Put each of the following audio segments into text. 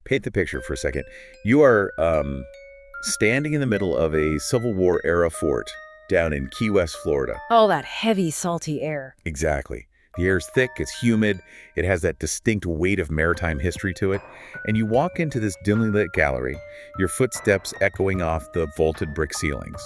paint the picture for a second. You are standing in the middle of a Civil War era fort down in Key West, Florida. Oh, that heavy, salty air. Exactly. The air is thick, it's humid, it has that distinct weight of maritime history to it, and you walk into this dimly lit gallery, your footsteps echoing off the vaulted brick ceilings.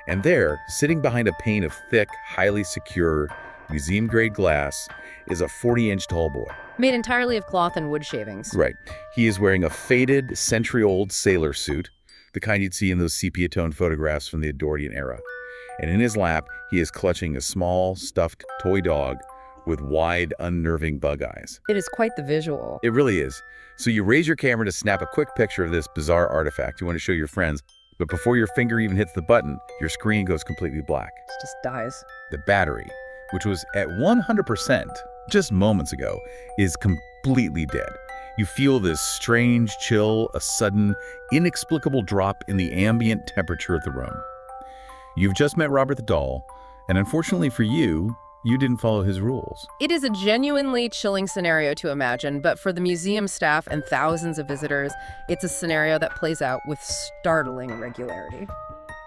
And there, sitting behind a pane of thick, highly secure, museum-grade glass, is a 40-inch tall boy. Made entirely of cloth and wood shavings. Right. He is wearing a faded, century-old sailor suit, the kind you'd see in those sepia-toned photographs from the Edwardian era. And in his lap, he is clutching a small, stuffed toy dog with wide, unnerving bug eyes. It is quite the visual. It really is. So you raise your camera to snap a quick picture of this bizarre artifact you want to show your friends, but before your finger even hits the button, your screen goes completely black. It just dies. The battery, which was at 100% just moments ago, is completely dead. You feel this strange chill, a sudden, inexplicable drop in the ambient temperature of the room. You've just met Robert the doll, and unfortunately for you, you didn't follow his rules. It is a genuinely chilling scenario to imagine, but for the museum staff and thousands of visitors, it's a scenario that plays out with startling regularity.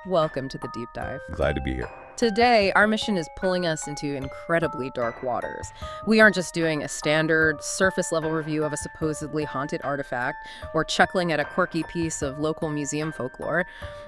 Welcome to the Deep Dive. Glad to be here. Today, our mission is pulling us into incredibly dark waters. We aren't just doing a standard, surface-level review of a supposedly haunted artifact or chuckling at a quirky piece of local museum folklore.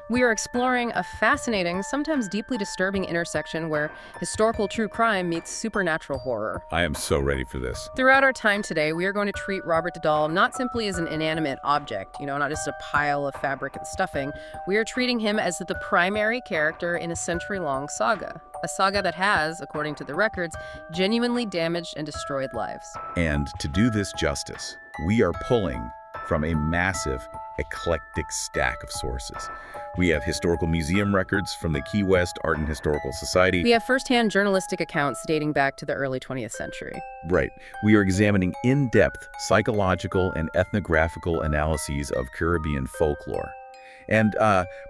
We are exploring a fascinating, sometimes deeply disturbing intersection where historical true crime meets supernatural horror. I am so ready for this. Throughout our time today, we are going to treat Robert the doll not simply as an inanimate object, not just a pile of fabric and stuffing. We are treating him as the primary character in a century-long saga. A saga that has, according to the records, genuinely damaged and destroyed lives. And to do this justice, we are pulling from a massive, eclectic stack of sources. We have historical museum records from the Key West Art and Historical Society. We have firsthand journalistic accounts dating back to the early 20th century. Right. We are examining in-depth psychological and ethnographical analyses of Caribbean folklore. And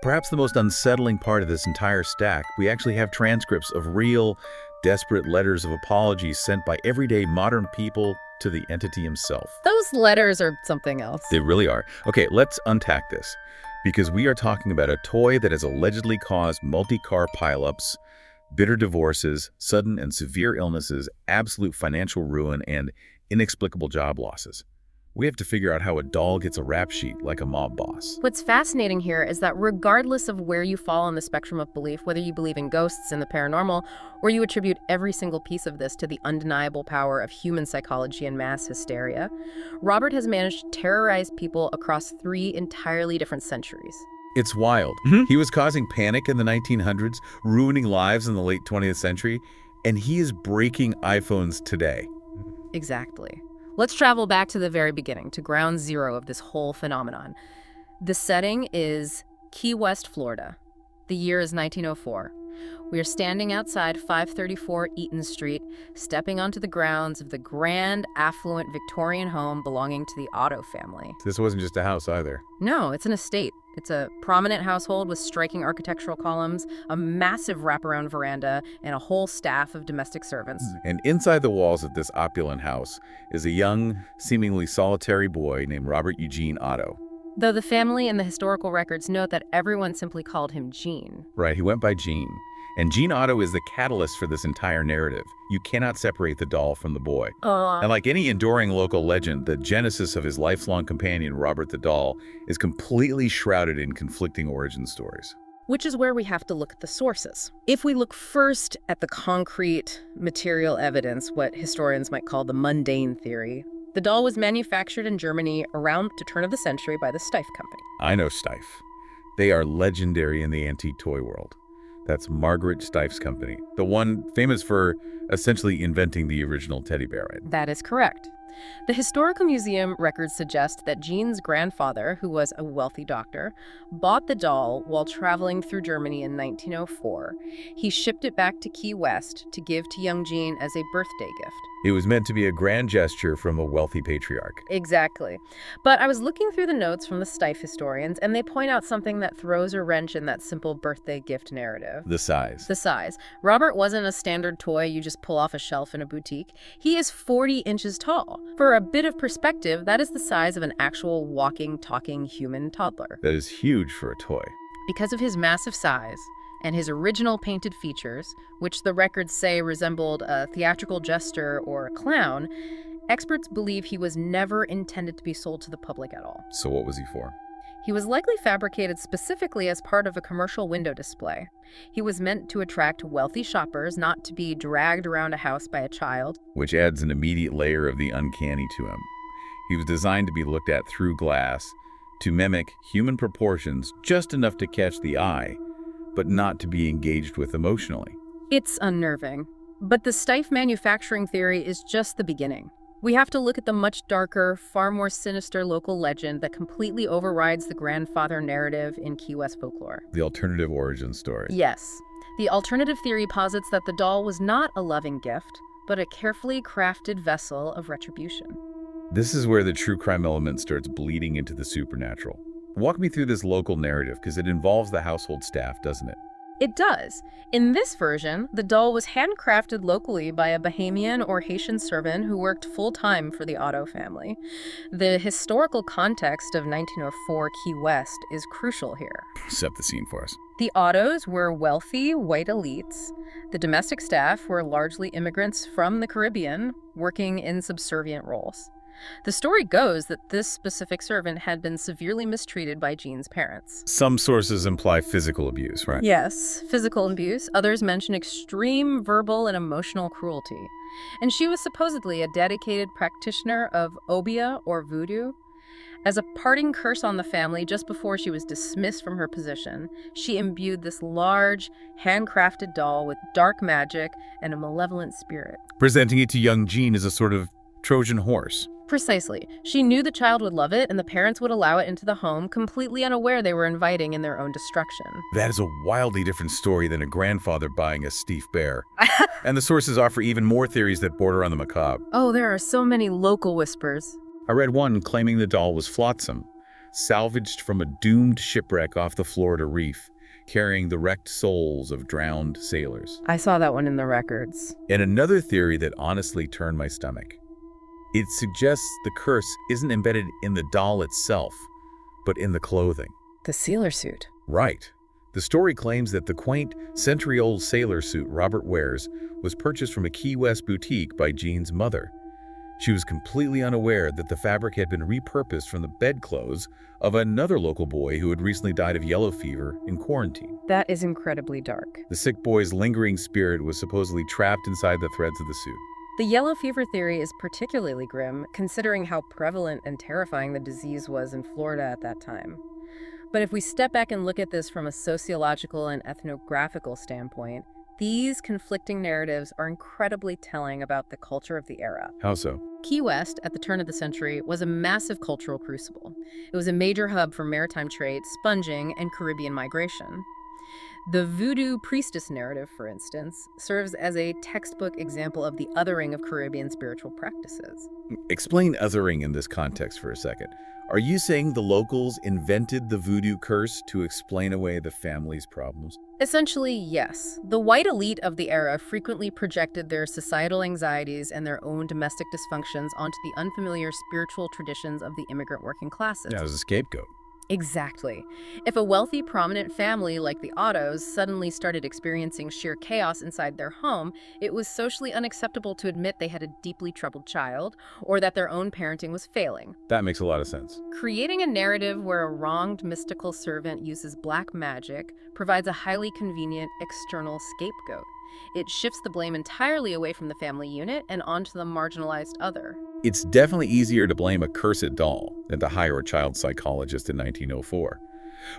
perhaps the most unsettling part of this entire stack, we actually have transcripts of real, desperate letters of apology sent by everyday modern people to the entity himself. Those letters are something else. They really are. Okay, let's unpack this, because we are talking about a toy that has allegedly caused multi-car pileups, bitter divorces, sudden and severe illnesses, absolute financial ruin, and inexplicable job losses. We have to figure out how a doll gets a rap sheet like a mob boss. What's fascinating here is that regardless of where you fall on the spectrum of belief, whether you believe in ghosts and the paranormal, or you attribute every single piece of this to the undeniable power of human psychology and mass hysteria, Robert has managed to terrorize people across 3 entirely different centuries. It's wild. He was causing panic in the 1900s, ruining lives in the late 20th century, and he is breaking iPhones today. Exactly. Let's travel back to the very beginning, to ground zero of this whole phenomenon. The setting is Key West, Florida. The year is 1904. We are standing outside 534 Eaton Street, stepping onto the grounds of the grand, affluent Victorian home belonging to the Otto family. This wasn't just a house either. No, it's an estate. It's a prominent household with striking architectural columns, a massive wraparound veranda, and a whole staff of domestic servants. And inside the walls of this opulent house is a young, seemingly solitary boy named Robert Eugene Otto. Though the family and the historical records note that everyone simply called him Gene. Right, he went by Gene. And Gene Otto is the catalyst for this entire narrative. You cannot separate the doll from the boy. And like any enduring local legend, the genesis of his lifelong companion, Robert the doll, is completely shrouded in conflicting origin stories. Which is where we have to look at the sources. If we look first at the concrete material evidence, what historians might call the mundane theory, the doll was manufactured in Germany around the turn of the century by the Steiff Company. I know Steiff. They are legendary in the antique toy world. That's Margaret Steiff's company, the one famous for essentially inventing the original teddy bear. Right? That is correct. The Historical Museum records suggest that Gene's grandfather, who was a wealthy doctor, bought the doll while traveling through Germany in 1904. He shipped it back to Key West to give to young Gene as a birthday gift. It was meant to be a grand gesture from a wealthy patriarch. Exactly. But I was looking through the notes from the Steiff historians, and they point out something that throws a wrench in that simple birthday gift narrative. The size. The size. Robert wasn't a standard toy you just pull off a shelf in a boutique. He is 40 inches tall. For a bit of perspective, that is the size of an actual walking, talking human toddler. That is huge for a toy. Because of his massive size and his original painted features, which the records say resembled a theatrical jester or a clown, experts believe he was never intended to be sold to the public at all. So what was he for? He was likely fabricated specifically as part of a commercial window display. He was meant to attract wealthy shoppers, not to be dragged around a house by a child. Which adds an immediate layer of the uncanny to him. He was designed to be looked at through glass, to mimic human proportions just enough to catch the eye, but not to be engaged with emotionally. It's unnerving. But the Steiff manufacturing theory is just the beginning. We have to look at the much darker, far more sinister local legend that completely overrides the grandfather narrative in Key West folklore. The alternative origin story. Yes. The alternative theory posits that the doll was not a loving gift, but a carefully crafted vessel of retribution. This is where the true crime element starts bleeding into the supernatural. Walk me through this local narrative, because it involves the household staff, doesn't it? It does. In this version, the doll was handcrafted locally by a Bahamian or Haitian servant who worked full-time for the Otto family. The historical context of 1904 Key West is crucial here. Set the scene for us. The Ottos were wealthy, white elites. The domestic staff were largely immigrants from the Caribbean, working in subservient roles. The story goes that this specific servant had been severely mistreated by Jean's parents. Some sources imply physical abuse, right? Yes, physical abuse. Others mention extreme verbal and emotional cruelty. And she was supposedly a dedicated practitioner of obia or voodoo. As a parting curse on the family just before she was dismissed from her position, she imbued this large, handcrafted doll with dark magic and a malevolent spirit. Presenting it to young Jean as a sort of Trojan horse. Precisely. She knew the child would love it, and the parents would allow it into the home, completely unaware they were inviting in their own destruction. That is a wildly different story than a grandfather buying a Steiff bear. And the sources offer even more theories that border on the macabre. Oh, there are so many local whispers. I read one claiming the doll was flotsam, salvaged from a doomed shipwreck off the Florida Reef, carrying the wrecked souls of drowned sailors. I saw that one in the records. And another theory that honestly turned my stomach. It suggests the curse isn't embedded in the doll itself, but in the clothing. The sailor suit. Right. The story claims that the quaint, century-old sailor suit Robert wears was purchased from a Key West boutique by Jean's mother. She was completely unaware that the fabric had been repurposed from the bedclothes of another local boy who had recently died of yellow fever in quarantine. That is incredibly dark. The sick boy's lingering spirit was supposedly trapped inside the threads of the suit. The yellow fever theory is particularly grim, considering how prevalent and terrifying the disease was in Florida at that time. But if we step back and look at this from a sociological and ethnographical standpoint, these conflicting narratives are incredibly telling about the culture of the era. How so? Key West, at the turn of the century, was a massive cultural crucible. It was a major hub for maritime trade, sponging, and Caribbean migration. The voodoo priestess narrative, for instance, serves as a textbook example of the othering of Caribbean spiritual practices. Explain othering in this context for a second. Are you saying the locals invented the voodoo curse to explain away the family's problems? Essentially, yes. The white elite of the era frequently projected their societal anxieties and their own domestic dysfunctions onto the unfamiliar spiritual traditions of the immigrant working classes. Yeah, as a scapegoat. Exactly. If a wealthy, prominent family like the Ottos suddenly started experiencing sheer chaos inside their home, it was socially unacceptable to admit they had a deeply troubled child or that their own parenting was failing. That makes a lot of sense. Creating a narrative where a wronged mystical servant uses black magic provides a highly convenient external scapegoat. It shifts the blame entirely away from the family unit and onto the marginalized other. It's definitely easier to blame a cursed doll than to hire a child psychologist in 1904.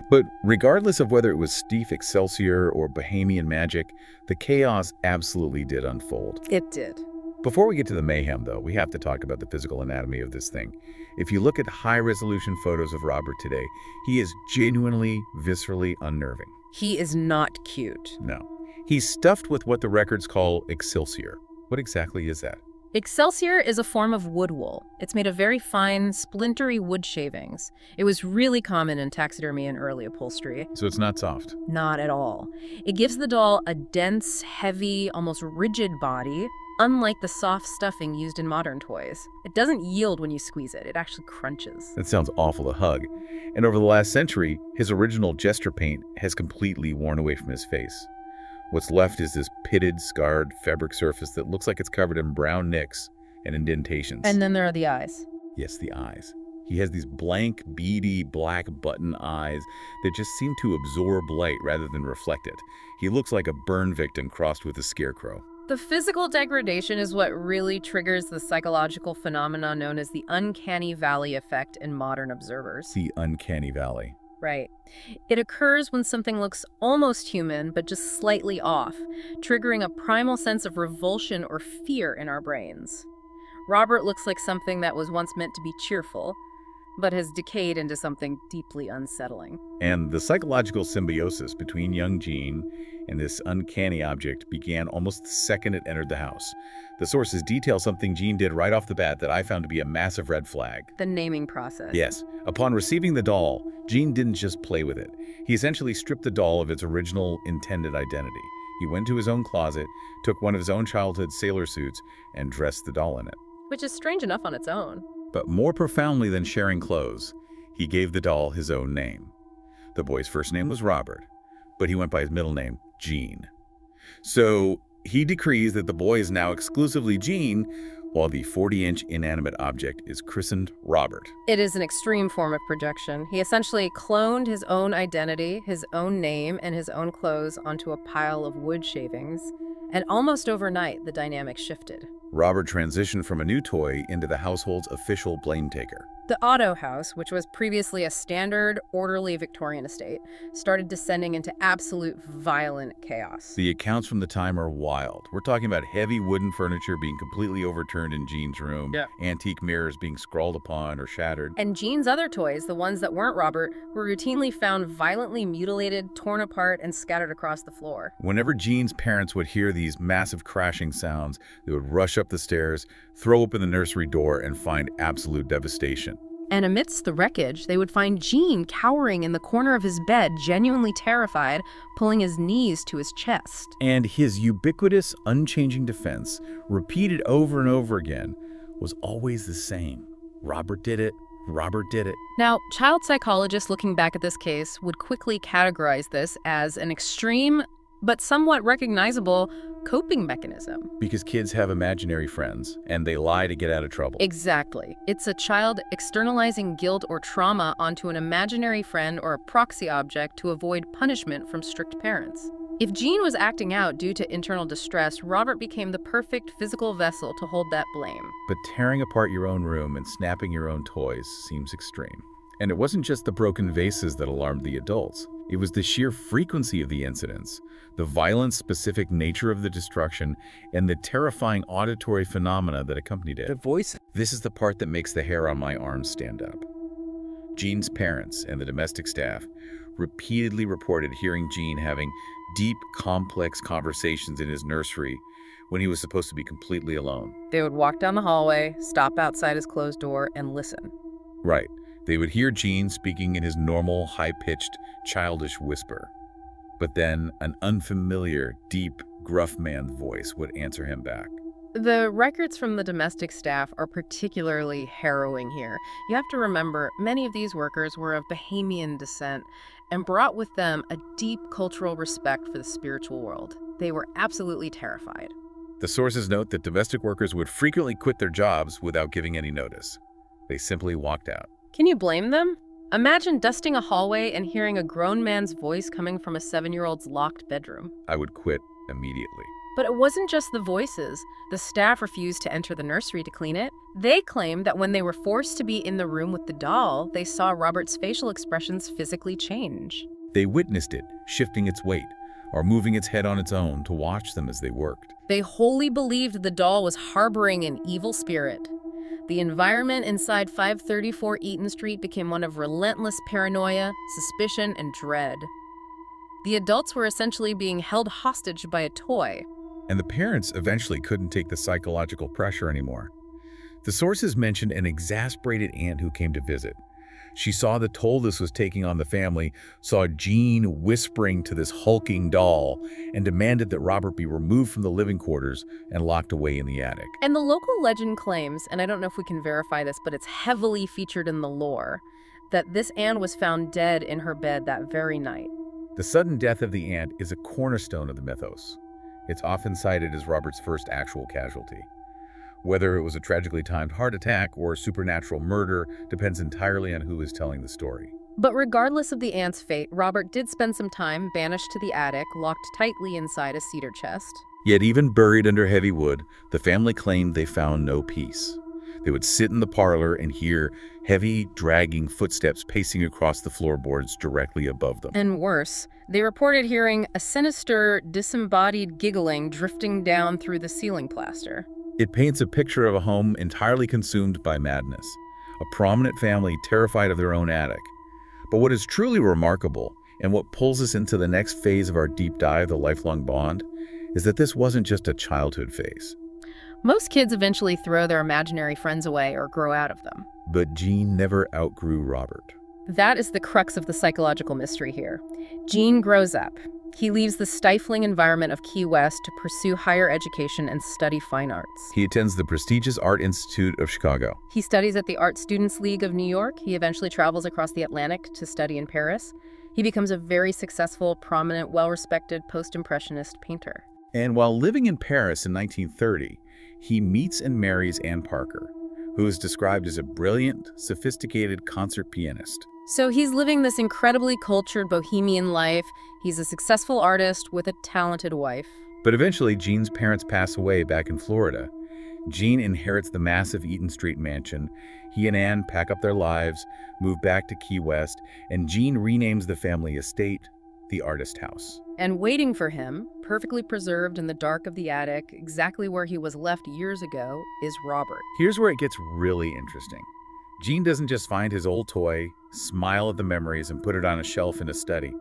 But regardless of whether it was Steiff Excelsior or Bahamian magic, the chaos absolutely did unfold. It did. Before we get to the mayhem, though, we have to talk about the physical anatomy of this thing. If you look at high-resolution photos of Robert today, he is genuinely, viscerally unnerving. He is not cute. No. He's stuffed with what the records call Excelsior. What exactly is that? Excelsior is a form of wood wool. It's made of very fine, splintery wood shavings. It was really common in taxidermy and early upholstery. So it's not soft. Not at all. It gives the doll a dense, heavy, almost rigid body, unlike the soft stuffing used in modern toys. It doesn't yield when you squeeze it. It actually crunches. That sounds awful to hug. And over the last century, his original jester paint has completely worn away from his face. What's left is this pitted, scarred fabric surface that looks like it's covered in brown nicks and indentations. And then there are the eyes. Yes, the eyes. He has these blank, beady, black button eyes that just seem to absorb light rather than reflect it. He looks like a burn victim crossed with a scarecrow. The physical degradation is what really triggers the psychological phenomenon known as the uncanny valley effect in modern observers. The uncanny valley. Right. It occurs when something looks almost human, but just slightly off, triggering a primal sense of revulsion or fear in our brains. Robert looks like something that was once meant to be cheerful, but has decayed into something deeply unsettling. And the psychological symbiosis between young Jean and this uncanny object began almost the second it entered the house. The sources detail something Jean did right off the bat that I found to be a massive red flag. The naming process. Yes. Upon receiving the doll, Jean didn't just play with it. He essentially stripped the doll of its original intended identity. He went to his own closet, took one of his own childhood sailor suits, and dressed the doll in it. Which is strange enough on its own. But more profoundly than sharing clothes, he gave the doll his own name. The boy's first name was Robert, but he went by his middle name, Jean. So he decrees that the boy is now exclusively Jean, while the 40-inch inanimate object is christened Robert. It is an extreme form of projection. He essentially cloned his own identity, his own name, and his own clothes onto a pile of wood shavings, and almost overnight, the dynamic shifted. Robert transitioned from a new toy into the household's official blame taker. The Otto house, which was previously a standard, orderly Victorian estate, started descending into absolute violent chaos. The accounts from the time are wild. We're talking about heavy wooden furniture being completely overturned in Jean's room, antique mirrors being scrawled upon or shattered. And Jean's other toys, the ones that weren't Robert, were routinely found violently mutilated, torn apart, and scattered across the floor. Whenever Jean's parents would hear these massive crashing sounds, they would rush up the stairs, throw open the nursery door, and find absolute devastation. And amidst the wreckage, they would find Jean cowering in the corner of his bed, genuinely terrified, pulling his knees to his chest. And his ubiquitous, unchanging defense, repeated over and over again, was always the same. Robert did it. Robert did it. Now, child psychologists looking back at this case would quickly categorize this as an extreme but somewhat recognizable coping mechanism. Because kids have imaginary friends, and they lie to get out of trouble. Exactly. It's a child externalizing guilt or trauma onto an imaginary friend or a proxy object to avoid punishment from strict parents. If Jean was acting out due to internal distress, Robert became the perfect physical vessel to hold that blame. But tearing apart your own room and snapping your own toys seems extreme. And it wasn't just the broken vases that alarmed the adults. It was the sheer frequency of the incidents, the violent, specific nature of the destruction, and the terrifying auditory phenomena that accompanied it. The voice. This is the part that makes the hair on my arms stand up. Jean's parents and the domestic staff repeatedly reported hearing Jean having deep, complex conversations in his nursery when he was supposed to be completely alone. They would walk down the hallway, stop outside his closed door, and listen. Right. They would hear Jean speaking in his normal, high-pitched, childish whisper. But then an unfamiliar, deep, gruff man's voice would answer him back. The records from the domestic staff are particularly harrowing here. You have to remember, many of these workers were of Bahamian descent and brought with them a deep cultural respect for the spiritual world. They were absolutely terrified. The sources note that domestic workers would frequently quit their jobs without giving any notice. They simply walked out. Can you blame them? Imagine dusting a hallway and hearing a grown man's voice coming from a 7-year-old's locked bedroom. I would quit immediately. But it wasn't just the voices. The staff refused to enter the nursery to clean it. They claimed that when they were forced to be in the room with the doll, they saw Robert's facial expressions physically change. They witnessed it, shifting its weight, or moving its head on its own to watch them as they worked. They wholly believed the doll was harboring an evil spirit. The environment inside 534 Eaton Street became one of relentless paranoia, suspicion, and dread. The adults were essentially being held hostage by a toy. and the parents eventually couldn't take the psychological pressure anymore. The sources mentioned an exasperated aunt who came to visit. She saw the toll this was taking on the family, saw Jean whispering to this hulking doll, and demanded that Robert be removed from the living quarters and locked away in the attic. And the local legend claims, and I don't know if we can verify this, but it's heavily featured in the lore, that this aunt was found dead in her bed that very night. The sudden death of the aunt is a cornerstone of the mythos. It's often cited as Robert's first actual casualty. Whether it was a tragically timed heart attack or supernatural murder depends entirely on who is telling the story. But regardless of the aunt's fate, Robert did spend some time banished to the attic, locked tightly inside a cedar chest. Yet even buried under heavy wood, the family claimed they found no peace. They would sit in the parlor and hear heavy, dragging footsteps pacing across the floorboards directly above them. And worse, they reported hearing a sinister, disembodied giggling drifting down through the ceiling plaster. It paints a picture of a home entirely consumed by madness, a prominent family terrified of their own attic. But what is truly remarkable, and what pulls us into the next phase of our deep dive, the lifelong bond, is that this wasn't just a childhood phase. Most kids eventually throw their imaginary friends away or grow out of them. But Jean never outgrew Robert. That is the crux of the psychological mystery here. Gene grows up. He leaves the stifling environment of Key West to pursue higher education and study fine arts. He attends the prestigious Art Institute of Chicago. He studies at the Art Students League of New York. He eventually travels across the Atlantic to study in Paris. He becomes a very successful, prominent, well-respected post-impressionist painter. And while living in Paris in 1930, he meets and marries Anne Parker, who is described as a brilliant, sophisticated concert pianist. So he's living this incredibly cultured bohemian life. He's a successful artist with a talented wife. But eventually, Jean's parents pass away back in Florida. Jean inherits the massive Eaton Street mansion. He and Anne pack up their lives, move back to Key West, and Jean renames the family estate the Artist House. And waiting for him, perfectly preserved in the dark of the attic, exactly where he was left years ago, is Robert. Here's where it gets really interesting. Jean doesn't just find his old toy, smile at the memories, and put it on a shelf in his study.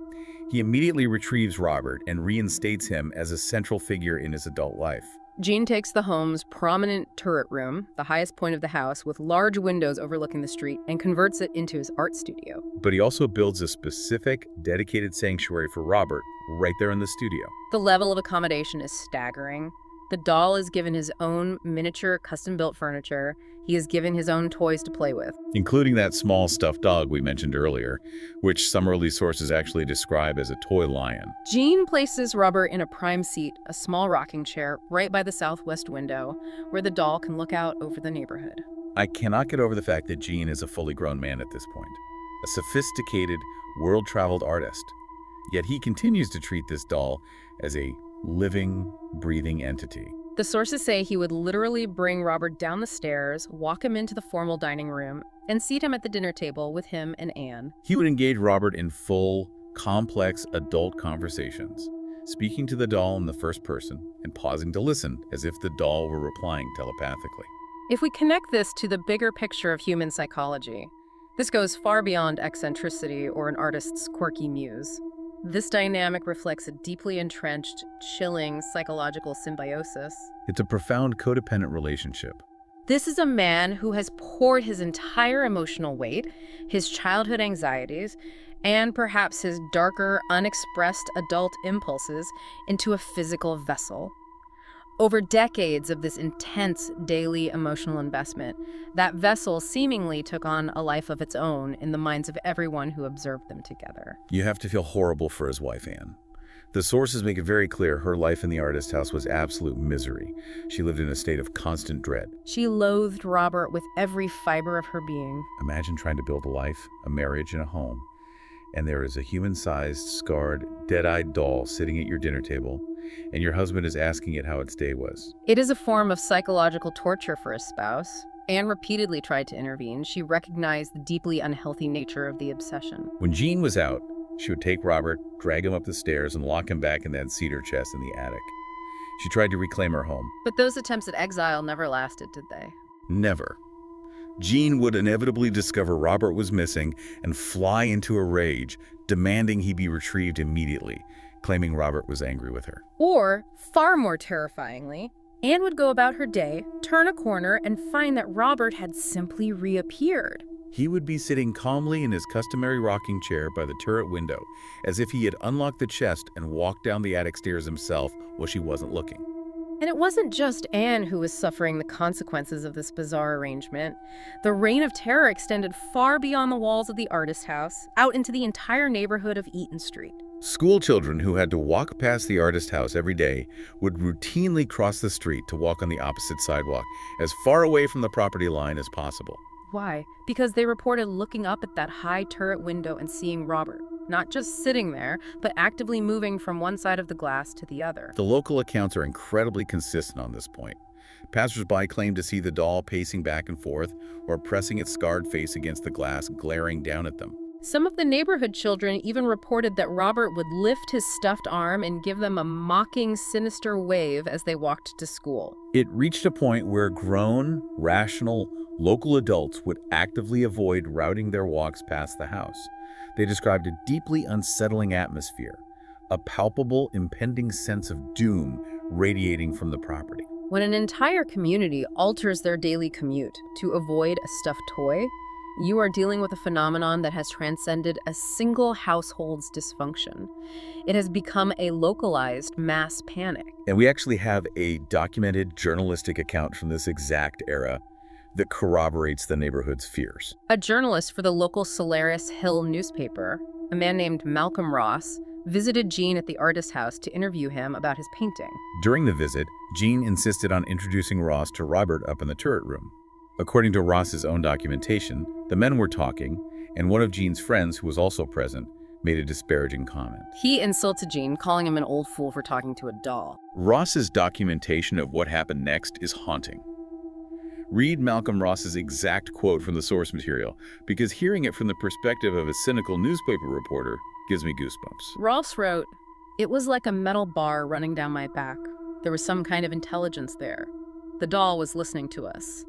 He immediately retrieves Robert and reinstates him as a central figure in his adult life. Jean takes the home's prominent turret room, the highest point of the house, with large windows overlooking the street, and converts it into his art studio. But he also builds a specific, dedicated sanctuary for Robert right there in the studio. The level of accommodation is staggering. The doll is given his own miniature, custom-built furniture. He is given his own toys to play with, Including that small stuffed dog we mentioned earlier, which some early sources actually describe as a toy lion. Jean places Robert in a prime seat, a small rocking chair, right by the southwest window, where the doll can look out over the neighborhood. I cannot get over the fact that Jean is a fully grown man at this point, a sophisticated, world-traveled artist. Yet he continues to treat this doll as a living, breathing entity. The sources say he would literally bring Robert down the stairs, walk him into the formal dining room, and seat him at the dinner table with him and Anne. He would engage Robert in full, complex adult conversations, speaking to the doll in the first person and pausing to listen as if the doll were replying telepathically. If we connect this to the bigger picture of human psychology, this goes far beyond eccentricity or an artist's quirky muse. This dynamic reflects a deeply entrenched, chilling psychological symbiosis. It's a profound codependent relationship. This is a man who has poured his entire emotional weight, his childhood anxieties, and perhaps his darker, unexpressed adult impulses into a physical vessel. Over decades of this intense daily emotional investment, that vessel seemingly took on a life of its own in the minds of everyone who observed them together. You have to feel horrible for his wife, Anne. The sources make it very clear her life in the artist house was absolute misery. She lived in a state of constant dread. She loathed Robert with every fiber of her being. Imagine trying to build a life, a marriage, and a home, and there is a human-sized, scarred, dead-eyed doll sitting at your dinner table, and your husband is asking it how its day was. It is a form of psychological torture for his spouse. Anne repeatedly tried to intervene. She recognized the deeply unhealthy nature of the obsession. When Jean was out, she would take Robert, drag him up the stairs, and lock him back in that cedar chest in the attic. She tried to reclaim her home. But those attempts at exile never lasted, did they? Never. Jean would inevitably discover Robert was missing and fly into a rage, demanding he be retrieved immediately. claiming Robert was angry with her. Or, far more terrifyingly, Anne would go about her day, turn a corner, and find that Robert had simply reappeared. He would be sitting calmly in his customary rocking chair by the turret window, as if he had unlocked the chest and walked down the attic stairs himself while she wasn't looking. And it wasn't just Anne who was suffering the consequences of this bizarre arrangement. The reign of terror extended far beyond the walls of the artist house, out into the entire neighborhood of Eaton Street. School children who had to walk past the artist house every day would routinely cross the street to walk on the opposite sidewalk, as far away from the property line as possible. Why? Because they reported looking up at that high turret window and seeing Robert, not just sitting there, but actively moving from one side of the glass to the other. The local accounts are incredibly consistent on this point. Passersby claim to see the doll pacing back and forth or pressing its scarred face against the glass, glaring down at them. Some of the neighborhood children even reported that Robert would lift his stuffed arm and give them a mocking, sinister wave as they walked to school. It reached a point where grown, rational, local adults would actively avoid routing their walks past the house. They described a deeply unsettling atmosphere, a palpable, impending sense of doom radiating from the property. When an entire community alters their daily commute to avoid a stuffed toy, you are dealing with a phenomenon that has transcended a single household's dysfunction. It has become a localized mass panic. And we actually have a documented journalistic account from this exact era that corroborates the neighborhood's fears. A journalist for the local Solaris Hill newspaper, a man named Malcolm Ross, visited Gene at the artist's house to interview him about his painting. During the visit, Gene insisted on introducing Ross to Robert up in the turret room. According to Ross's own documentation, the men were talking, and one of Gene's friends, who was also present, made a disparaging comment. He insulted Gene, calling him an old fool for talking to a doll. Ross's documentation of what happened next is haunting. Read Malcolm Ross's exact quote from the source material, because hearing it from the perspective of a cynical newspaper reporter gives me goosebumps. Ross wrote, "It was like a metal bar running down my back. There was some kind of intelligence there. The doll was listening to us."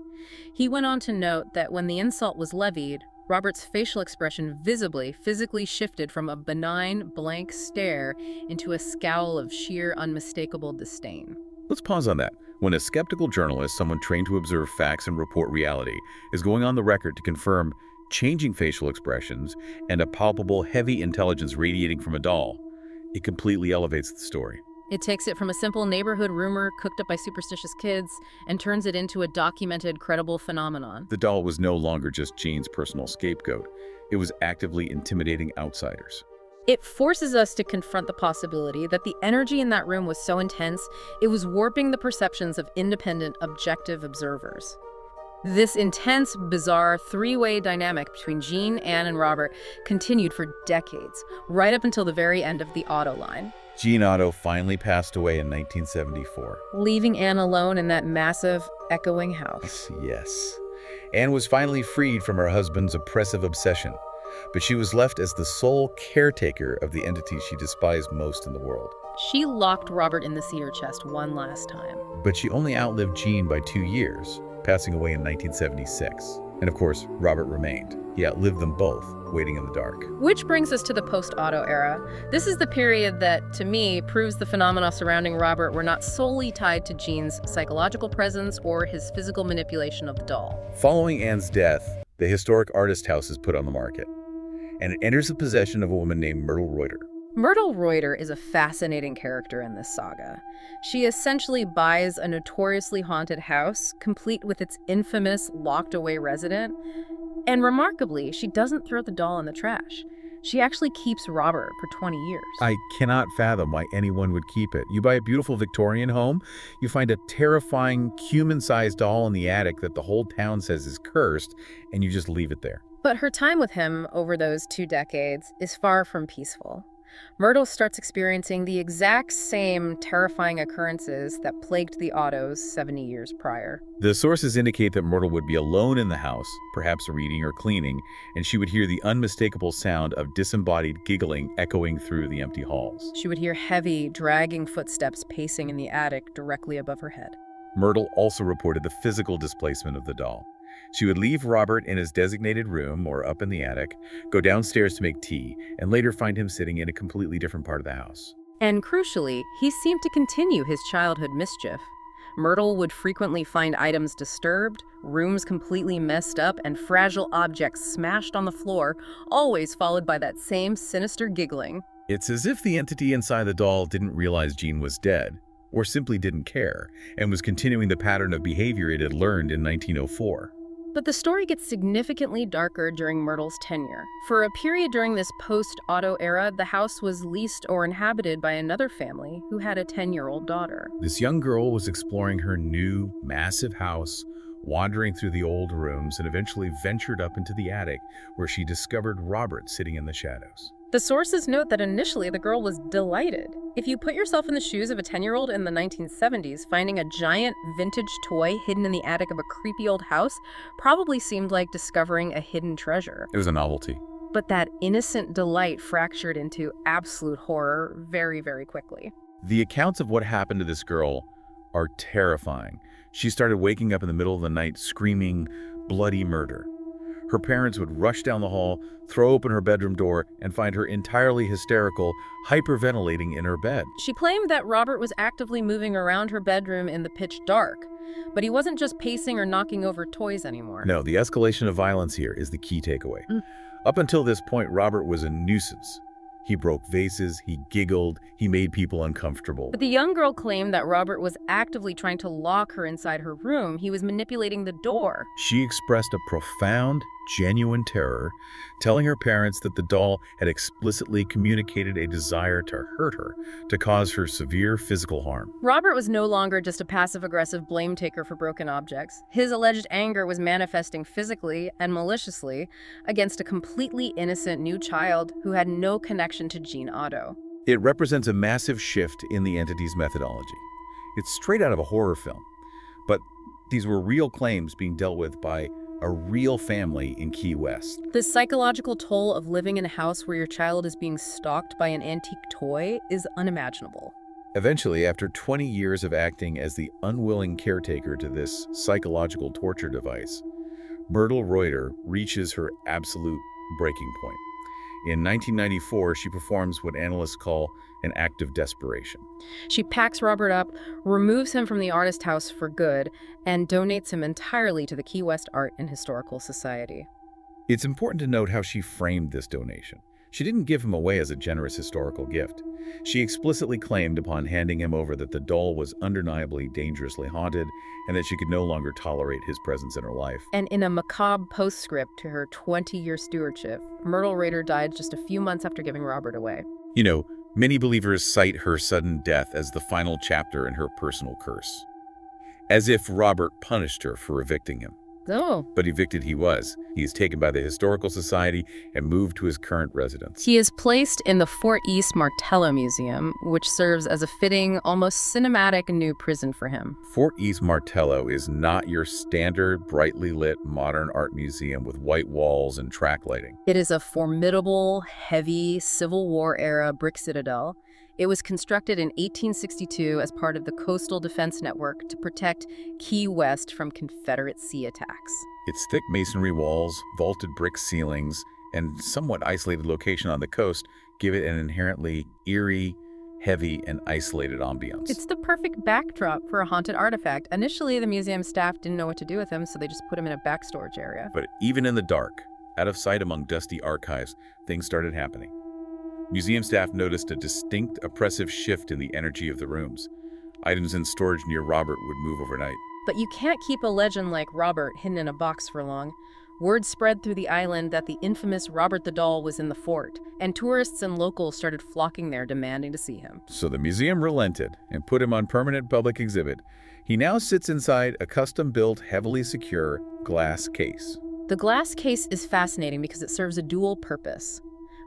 He went on to note that when the insult was levied, Robert's facial expression physically shifted from a benign, blank stare into a scowl of sheer, unmistakable disdain. Let's pause on that. When a skeptical journalist, someone trained to observe facts and report reality, is going on the record to confirm changing facial expressions and a palpable, heavy intelligence radiating from a doll, it completely elevates the story. It takes it from a simple neighborhood rumor cooked up by superstitious kids and turns it into a documented, credible phenomenon. The doll was no longer just Gene's personal scapegoat. It was actively intimidating outsiders. It forces us to confront the possibility that the energy in that room was so intense, it was warping the perceptions of independent, objective observers. This intense, bizarre, three-way dynamic between Gene, Anne, and Robert continued for decades, right up until the very end of the Otto line. Gene Otto finally passed away in 1974. Leaving Anne alone in that massive, echoing house. Yes. Anne was finally freed from her husband's oppressive obsession, but she was left as the sole caretaker of the entity she despised most in the world. She locked Robert in the cedar chest one last time. But she only outlived Gene by 2 years, passing away in 1976. And of course, Robert remained. He outlived them both, waiting in the dark. Which brings us to the post-Otto era. This is the period that, to me, proves the phenomena surrounding Robert were not solely tied to Gene's psychological presence or his physical manipulation of the doll. Following Anne's death, the historic artist house is put on the market, and it enters the possession of a woman named Myrtle Reuter. Myrtle Reuter is a fascinating character in this saga. She essentially buys a notoriously haunted house, complete with its infamous locked-away resident, and remarkably, she doesn't throw the doll in the trash. She actually keeps Robert for 20 years. I cannot fathom why anyone would keep it. You buy a beautiful Victorian home, you find a terrifying human-sized doll in the attic that the whole town says is cursed, and you just leave it there. But her time with him over those 2 decades is far from peaceful. Myrtle starts experiencing the exact same terrifying occurrences that plagued the Ottos 70 years prior. The sources indicate that Myrtle would be alone in the house, perhaps reading or cleaning, and she would hear the unmistakable sound of disembodied giggling echoing through the empty halls. She would hear heavy, dragging footsteps pacing in the attic directly above her head. Myrtle also reported the physical displacement of the doll. She would leave Robert in his designated room or up in the attic, go downstairs to make tea, and later find him sitting in a completely different part of the house. And crucially, he seemed to continue his childhood mischief. Myrtle would frequently find items disturbed, rooms completely messed up, and fragile objects smashed on the floor, always followed by that same sinister giggling. It's as if the entity inside the doll didn't realize Jean was dead, or simply didn't care, and was continuing the pattern of behavior it had learned in 1904. But the story gets significantly darker during Myrtle's tenure. For a period during this post-Otto era, the house was leased or inhabited by another family who had a 10-year-old daughter. This young girl was exploring her new, massive house, wandering through the old rooms, and eventually ventured up into the attic, where she discovered Robert sitting in the shadows. The sources note that initially the girl was delighted. If you put yourself in the shoes of a 10-year-old in the 1970s, finding a giant vintage toy hidden in the attic of a creepy old house probably seemed like discovering a hidden treasure. It was a novelty. But that innocent delight fractured into absolute horror very, very quickly. The accounts of what happened to this girl are terrifying. She started waking up in the middle of the night screaming bloody murder. Her parents would rush down the hall, throw open her bedroom door, and find her entirely hysterical, hyperventilating in her bed. She claimed that Robert was actively moving around her bedroom in the pitch dark, but he wasn't just pacing or knocking over toys anymore. No, the escalation of violence here is the key takeaway. Up until this point, Robert was a nuisance. He broke vases, he giggled, he made people uncomfortable. But the young girl claimed that Robert was actively trying to lock her inside her room. He was manipulating the door. She expressed a profound, genuine terror, telling her parents that the doll had explicitly communicated a desire to hurt her, to cause her severe physical harm. Robert was no longer just a passive-aggressive blame taker for broken objects. His alleged anger was manifesting physically and maliciously against a completely innocent new child who had no connection to Jean Otto. It represents a massive shift in the entity's methodology. It's straight out of a horror film, but these were real claims being dealt with by a real family in Key West. The psychological toll of living in a house where your child is being stalked by an antique toy is unimaginable. Eventually, after 20 years of acting as the unwilling caretaker to this psychological torture device, Myrtle Reuter reaches her absolute breaking point. In 1994, she performs what analysts call an act of desperation. She packs Robert up, removes him from the artist house for good, and donates him entirely to the Key West Art and Historical Society. It's important to note how she framed this donation. She didn't give him away as a generous historical gift. She explicitly claimed upon handing him over that the doll was undeniably dangerously haunted and that she could no longer tolerate his presence in her life. And in a macabre postscript to her 20-year stewardship, Myrtle Reuter died just a few months after giving Robert away. You know, many believers cite her sudden death as the final chapter in her personal curse, as if Robert punished her for evicting him. Oh. But evicted he was. He is taken by the Historical Society and moved to his current residence. He is placed in the Fort East Martello Museum, which serves as a fitting, almost cinematic new prison for him. Fort East Martello is not your standard, brightly lit, modern art museum with white walls and track lighting. It is a formidable, heavy, Civil War-era brick citadel. It was constructed in 1862 as part of the Coastal Defense Network to protect Key West from Confederate sea attacks. Its thick masonry walls, vaulted brick ceilings, and somewhat isolated location on the coast give it an inherently eerie, heavy, and isolated ambiance. It's the perfect backdrop for a haunted artifact. Initially, the museum staff didn't know what to do with him, so they just put him in a back storage area. But even in the dark, out of sight among dusty archives, things started happening. Museum staff noticed a distinct, oppressive shift in the energy of the rooms. Items in storage near Robert would move overnight. But you can't keep a legend like Robert hidden in a box for long. Word spread through the island that the infamous Robert the Doll was in the fort, and tourists and locals started flocking there demanding to see him. So the museum relented and put him on permanent public exhibit. He now sits inside a custom-built, heavily secure glass case. The glass case is fascinating because it serves a dual purpose.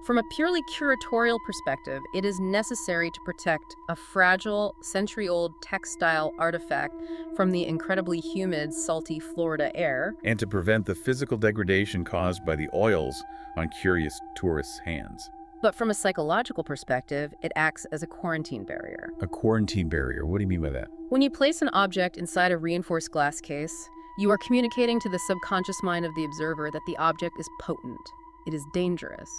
From a purely curatorial perspective, it is necessary to protect a fragile, century-old textile artifact from the incredibly humid, salty Florida air, and to prevent the physical degradation caused by the oils on curious tourists' hands. But from a psychological perspective, it acts as a quarantine barrier. A quarantine barrier? What do you mean by that? When you place an object inside a reinforced glass case, you are communicating to the subconscious mind of the observer that the object is potent. It is dangerous.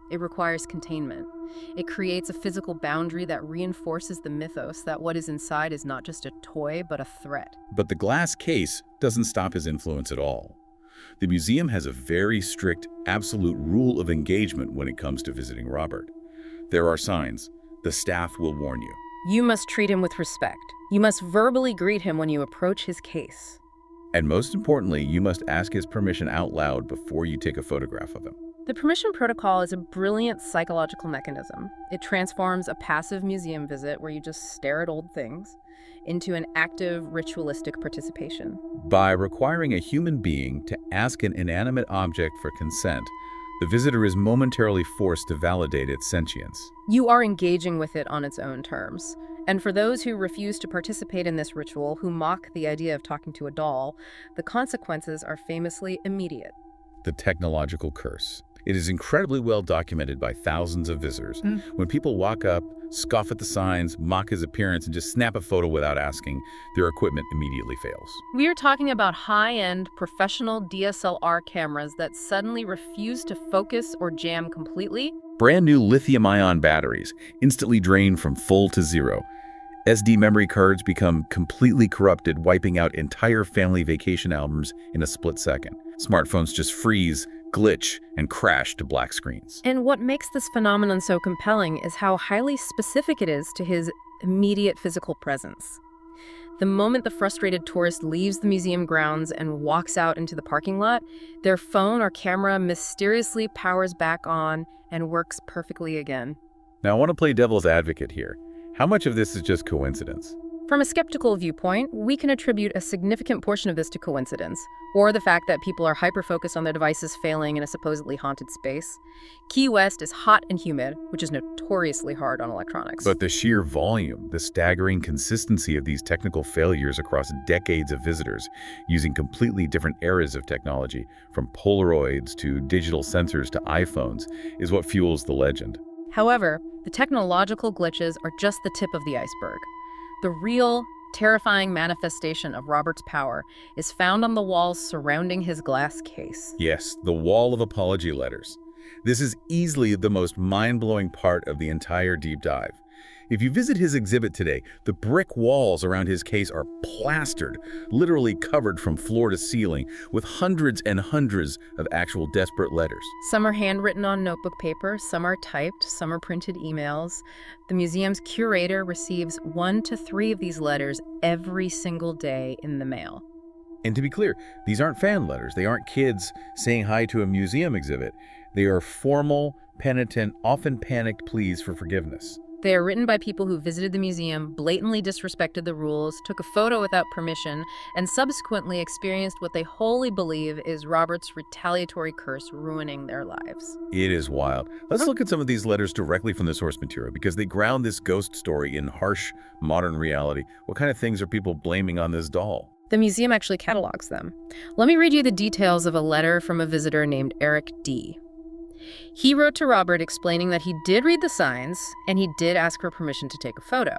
It requires containment. It creates a physical boundary that reinforces the mythos that what is inside is not just a toy, but a threat. But the glass case doesn't stop his influence at all. The museum has a very strict, absolute rule of engagement when it comes to visiting Robert. There are signs. The staff will warn you. You must treat him with respect. You must verbally greet him when you approach his case. And most importantly, you must ask his permission out loud before you take a photograph of him. The permission protocol is a brilliant psychological mechanism. It transforms a passive museum visit where you just stare at old things into an active, ritualistic participation. By requiring a human being to ask an inanimate object for consent, the visitor is momentarily forced to validate its sentience. You are engaging with it on its own terms. And for those who refuse to participate in this ritual, who mock the idea of talking to a doll, the consequences are famously immediate. The technological curse. It is incredibly well documented by thousands of visitors. When people walk up, scoff at the signs, mock his appearance, and just snap a photo without asking, their equipment immediately fails. We are talking about high-end, professional DSLR cameras that suddenly refuse to focus or jam completely. Brand new lithium-ion batteries, instantly drained from full to zero. SD memory cards become completely corrupted, wiping out entire family vacation albums in a split second. Smartphones just freeze, glitch, and crash to black screens. And what makes this phenomenon so compelling is how highly specific it is to his immediate physical presence. The moment the frustrated tourist leaves the museum grounds and walks out into the parking lot, their phone or camera mysteriously powers back on and works perfectly again. Now, I want to play devil's advocate here. How much of this is just coincidence? From a skeptical viewpoint, we can attribute a significant portion of this to coincidence, or the fact that people are hyper-focused on their devices failing in a supposedly haunted space. Key West is hot and humid, which is notoriously hard on electronics. But the sheer volume, the staggering consistency of these technical failures across decades of visitors, using completely different eras of technology, from Polaroids to digital sensors to iPhones, is what fuels the legend. However, the technological glitches are just the tip of the iceberg. The real, terrifying manifestation of Robert's power is found on the walls surrounding his glass case. Yes, the wall of apology letters. This is easily the most mind-blowing part of the entire deep dive. If you visit his exhibit today, the brick walls around his case are plastered, literally covered from floor to ceiling, with hundreds and hundreds of actual desperate letters. Some are handwritten on notebook paper, some are typed, some are printed emails. The museum's curator receives 1 to 3 of these letters every single day in the mail. And to be clear, these aren't fan letters. They aren't kids saying hi to a museum exhibit. They are formal, penitent, often panicked pleas for forgiveness. They are written by people who visited the museum, blatantly disrespected the rules, took a photo without permission, and subsequently experienced what they wholly believe is Robert's retaliatory curse ruining their lives. It is wild. Let's look at some of these letters directly from the source material because they ground this ghost story in harsh, modern reality. What kind of things are people blaming on this doll? The museum actually catalogs them. Let me read you the details of a letter from a visitor named Eric D. He wrote to Robert explaining that he did read the signs and he did ask for permission to take a photo.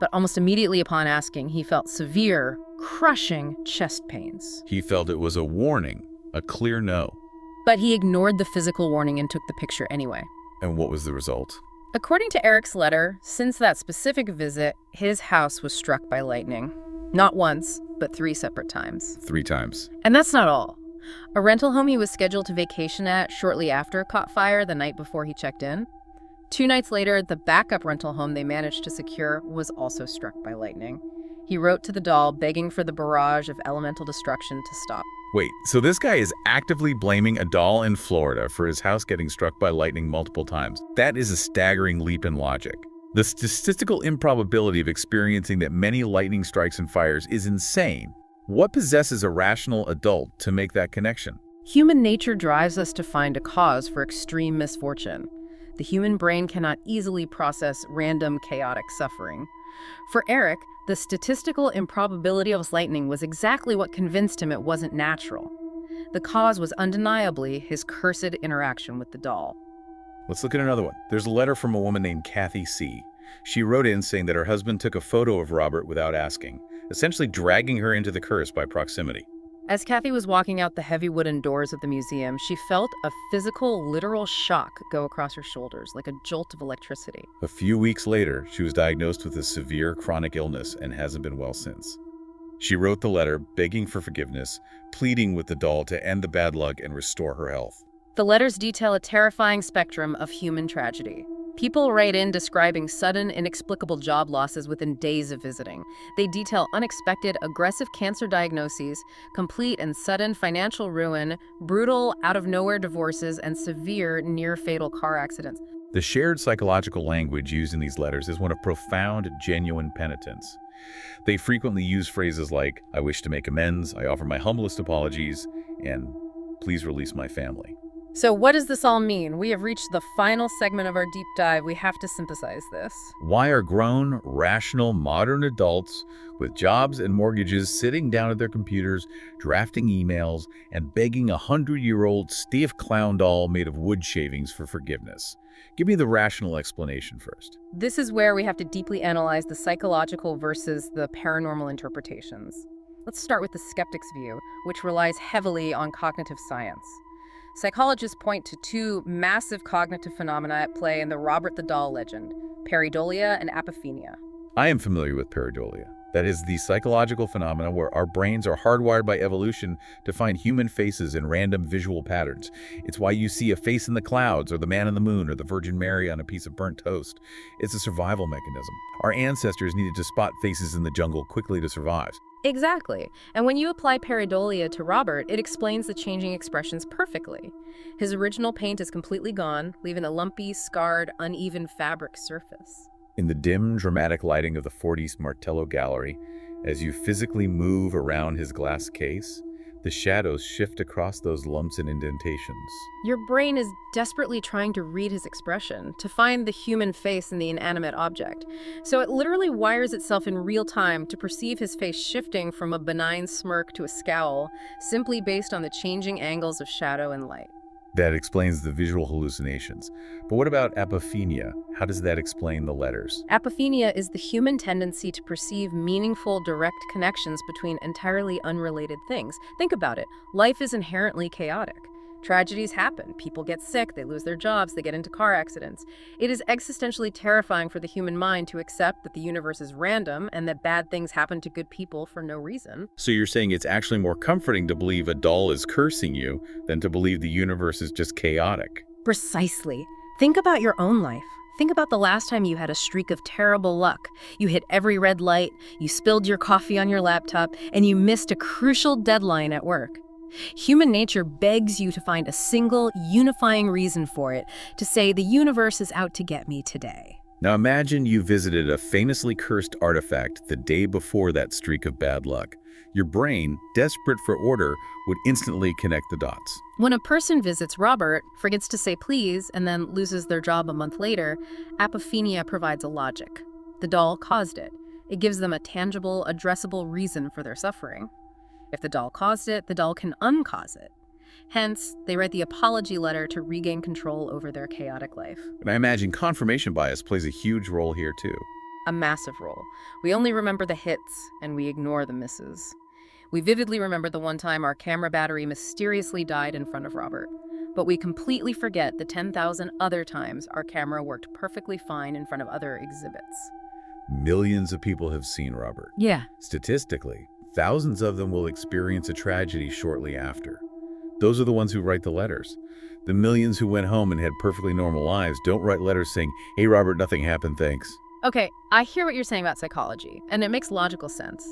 But almost immediately upon asking, he felt severe, crushing chest pains. He felt it was a warning, a clear no. But he ignored the physical warning and took the picture anyway. And what was the result? According to Eric's letter, since that specific visit, his house was struck by lightning. Not once, but 3 separate times. 3 times. And that's not all. A rental home he was scheduled to vacation at shortly after caught fire the night before he checked in. 2 nights later, the backup rental home they managed to secure was also struck by lightning. He wrote to the doll begging for the barrage of elemental destruction to stop. Wait, so this guy is actively blaming a doll in Florida for his house getting struck by lightning multiple times. That is a staggering leap in logic. The statistical improbability of experiencing that many lightning strikes and fires is insane. What possesses a rational adult to make that connection? Human nature drives us to find a cause for extreme misfortune. The human brain cannot easily process random, chaotic suffering. For Eric, the statistical improbability of lightning was exactly what convinced him it wasn't natural. The cause was undeniably his cursed interaction with the doll. Let's look at another one. There's a letter from a woman named Kathy C. She wrote in saying that her husband took a photo of Robert without asking, essentially dragging her into the curse by proximity. As Kathy was walking out the heavy wooden doors of the museum, she felt a physical, literal shock go across her shoulders, like a jolt of electricity. A few weeks later, she was diagnosed with a severe chronic illness and hasn't been well since. She wrote the letter begging for forgiveness, pleading with the doll to end the bad luck and restore her health. The letters detail a terrifying spectrum of human tragedy. People write in describing sudden, inexplicable job losses within days of visiting. They detail unexpected, aggressive cancer diagnoses, complete and sudden financial ruin, brutal, out-of-nowhere divorces, and severe, near-fatal car accidents. The shared psychological language used in these letters is one of profound, genuine penitence. They frequently use phrases like, "I wish to make amends," "I offer my humblest apologies," and "Please release my family." So what does this all mean? We have reached the final segment of our deep dive. We have to synthesize this. Why are grown, rational, modern adults with jobs and mortgages sitting down at their computers, drafting emails, and begging a 100-year-old stiff clown doll made of wood shavings for forgiveness? Give me the rational explanation first. This is where we have to deeply analyze the psychological versus the paranormal interpretations. Let's start with the skeptic's view, which relies heavily on cognitive science. Psychologists point to two massive cognitive phenomena at play in the Robert the Doll legend, pareidolia and apophenia. I am familiar with pareidolia. That is the psychological phenomena where our brains are hardwired by evolution to find human faces in random visual patterns. It's why you see a face in the clouds, or the man in the moon, or the Virgin Mary on a piece of burnt toast. It's a survival mechanism. Our ancestors needed to spot faces in the jungle quickly to survive. Exactly. And when you apply pareidolia to Robert, it explains the changing expressions perfectly. His original paint is completely gone, leaving a lumpy, scarred, uneven fabric surface. In the dim, dramatic lighting of the 40s Martello Gallery, as you physically move around his glass case, the shadows shift across those lumps and indentations. Your brain is desperately trying to read his expression, to find the human face in the inanimate object. So it literally wires itself in real time to perceive his face shifting from a benign smirk to a scowl, simply based on the changing angles of shadow and light. That explains the visual hallucinations. But what about apophenia? How does that explain the letters? Apophenia is the human tendency to perceive meaningful, direct connections between entirely unrelated things. Think about it. Life is inherently chaotic. Tragedies happen. People get sick, they lose their jobs, they get into car accidents. It is existentially terrifying for the human mind to accept that the universe is random and that bad things happen to good people for no reason. So you're saying it's actually more comforting to believe a doll is cursing you than to believe the universe is just chaotic? Precisely. Think about your own life. Think about the last time you had a streak of terrible luck. You hit every red light, you spilled your coffee on your laptop, and you missed a crucial deadline at work. Human nature begs you to find a single, unifying reason for it, to say the universe is out to get me today. Now imagine you visited a famously cursed artifact the day before that streak of bad luck. Your brain, desperate for order, would instantly connect the dots. When a person visits Robert, forgets to say please, and then loses their job a month later, apophenia provides a logic. The doll caused it. It gives them a tangible, addressable reason for their suffering. If the doll caused it, the doll can uncause it. Hence, they write the apology letter to regain control over their chaotic life. And I imagine confirmation bias plays a huge role here too. A massive role. We only remember the hits, and we ignore the misses. We vividly remember the one time our camera battery mysteriously died in front of Robert. But we completely forget the 10,000 other times our camera worked perfectly fine in front of other exhibits. Millions of people have seen Robert. Yeah. Statistically, thousands of them will experience a tragedy shortly after. Those are the ones who write the letters. The millions who went home and had perfectly normal lives don't write letters saying, "Hey Robert, nothing happened, thanks." Okay, I hear what you're saying about psychology, and it makes logical sense.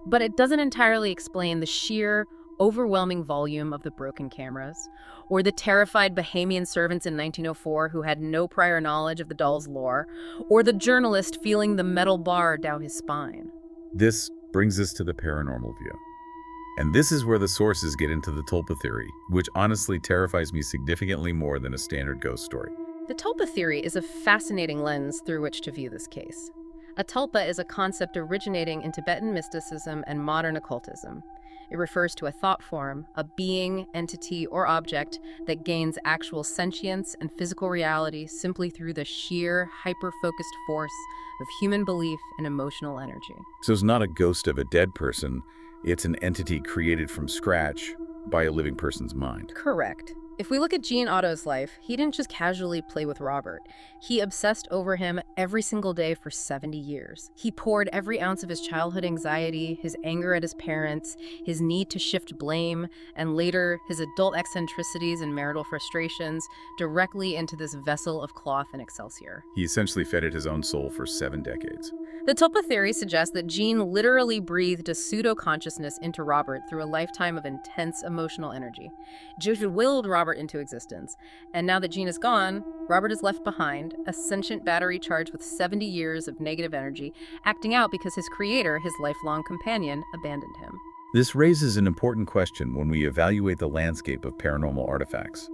But it doesn't entirely explain the sheer, overwhelming volume of the broken cameras, or the terrified Bahamian servants in 1904 who had no prior knowledge of the doll's lore, or the journalist feeling the metal bar down his spine. This brings us to the paranormal view. And this is where the sources get into the tulpa theory, which honestly terrifies me significantly more than a standard ghost story. The tulpa theory is a fascinating lens through which to view this case. A tulpa is a concept originating in Tibetan mysticism and modern occultism. It refers to a thought form, a being, entity, or object that gains actual sentience and physical reality simply through the sheer, hyper-focused force of human belief and emotional energy. So it's not a ghost of a dead person, It's an entity created from scratch by a living person's mind. Correct. If we look at Gene Otto's life, he didn't just casually play with Robert. He obsessed over him every single day for 70 years. He poured every ounce of his childhood anxiety, his anger at his parents, his need to shift blame, and later his adult eccentricities and marital frustrations directly into this vessel of cloth and excelsior. He essentially fed it his own soul for 7 decades. The Tulpa theory suggests that Gene literally breathed a pseudo-consciousness into Robert through a lifetime of intense emotional energy. Gene willed Robert into existence, and now that Gene is gone, Robert is left behind, a sentient battery charged with 70 years of negative energy, acting out because his creator, his lifelong companion, abandoned him. This raises an important question when we evaluate the landscape of paranormal artifacts.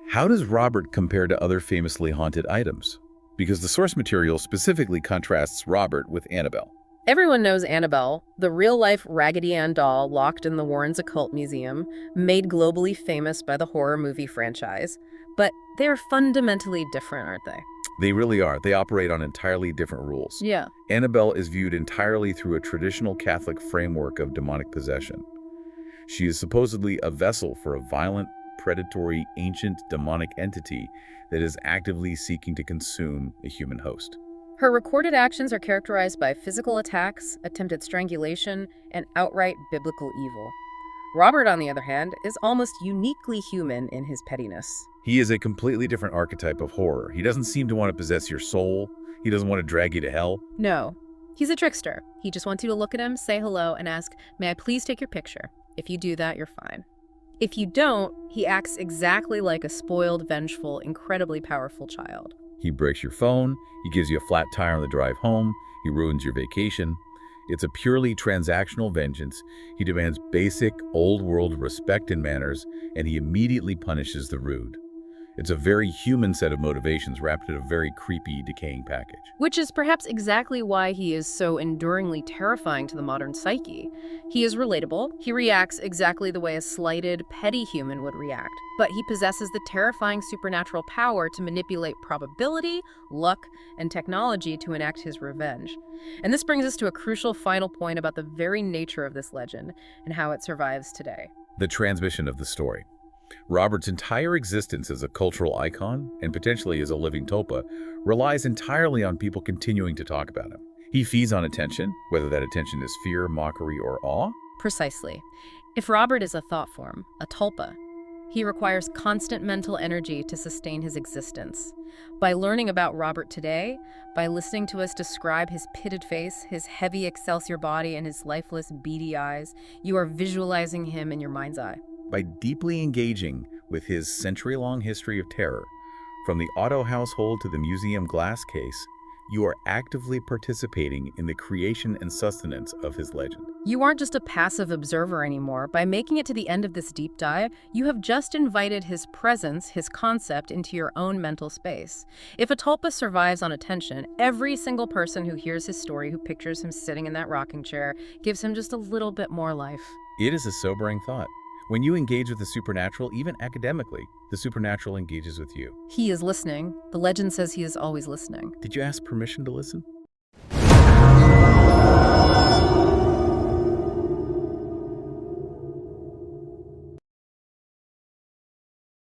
How does Robert compare to other famously haunted items? Because the source material specifically contrasts Robert with Annabelle. Everyone knows Annabelle, the real-life Raggedy Ann doll locked in the Warrens Occult Museum, made globally famous by the horror movie franchise. But they're fundamentally different, aren't they? They really are. They operate on entirely different rules. Yeah. Annabelle is viewed entirely through a traditional Catholic framework of demonic possession. She is supposedly a vessel for a violent, predatory, ancient demonic entity that is actively seeking to consume a human host. Her recorded actions are characterized by physical attacks, attempted strangulation, and outright biblical evil. Robert, on the other hand, is almost uniquely human in his pettiness. He is a completely different archetype of horror. He doesn't seem to want to possess your soul. He doesn't want to drag you to hell. No, he's a trickster. He just wants you to look at him, say hello, and ask, "May I please take your picture?" If you do that, you're fine. If you don't, he acts exactly like a spoiled, vengeful, incredibly powerful child. He breaks your phone, he gives you a flat tire on the drive home, he ruins your vacation. It's a purely transactional vengeance. He demands basic, old-world respect and manners, and he immediately punishes the rude. It's a very human set of motivations wrapped in a very creepy, decaying package. Which is perhaps exactly why he is so enduringly terrifying to the modern psyche. He is relatable. He reacts exactly the way a slighted, petty human would react. But he possesses the terrifying supernatural power to manipulate probability, luck, and technology to enact his revenge. And this brings us to a crucial final point about the very nature of this legend and how it survives today. The transmission of the story. Robert's entire existence as a cultural icon, and potentially as a living tulpa, relies entirely on people continuing to talk about him. He feeds on attention, whether that attention is fear, mockery, or awe. Precisely. If Robert is a thought form, a tulpa, he requires constant mental energy to sustain his existence. By learning about Robert today, by listening to us describe his pitted face, his heavy excelsior body, and his lifeless, beady eyes, you are visualizing him in your mind's eye. By deeply engaging with his century-long history of terror, from the Otto household to the museum glass case, you are actively participating in the creation and sustenance of his legend. You aren't just a passive observer anymore. By making it to the end of this deep dive, you have just invited his presence, his concept, into your own mental space. If a tulpa survives on attention, every single person who hears his story, who pictures him sitting in that rocking chair, gives him just a little bit more life. It is a sobering thought. When you engage with the supernatural, even academically, the supernatural engages with you. He is listening. The legend says he is always listening. Did you ask permission to listen?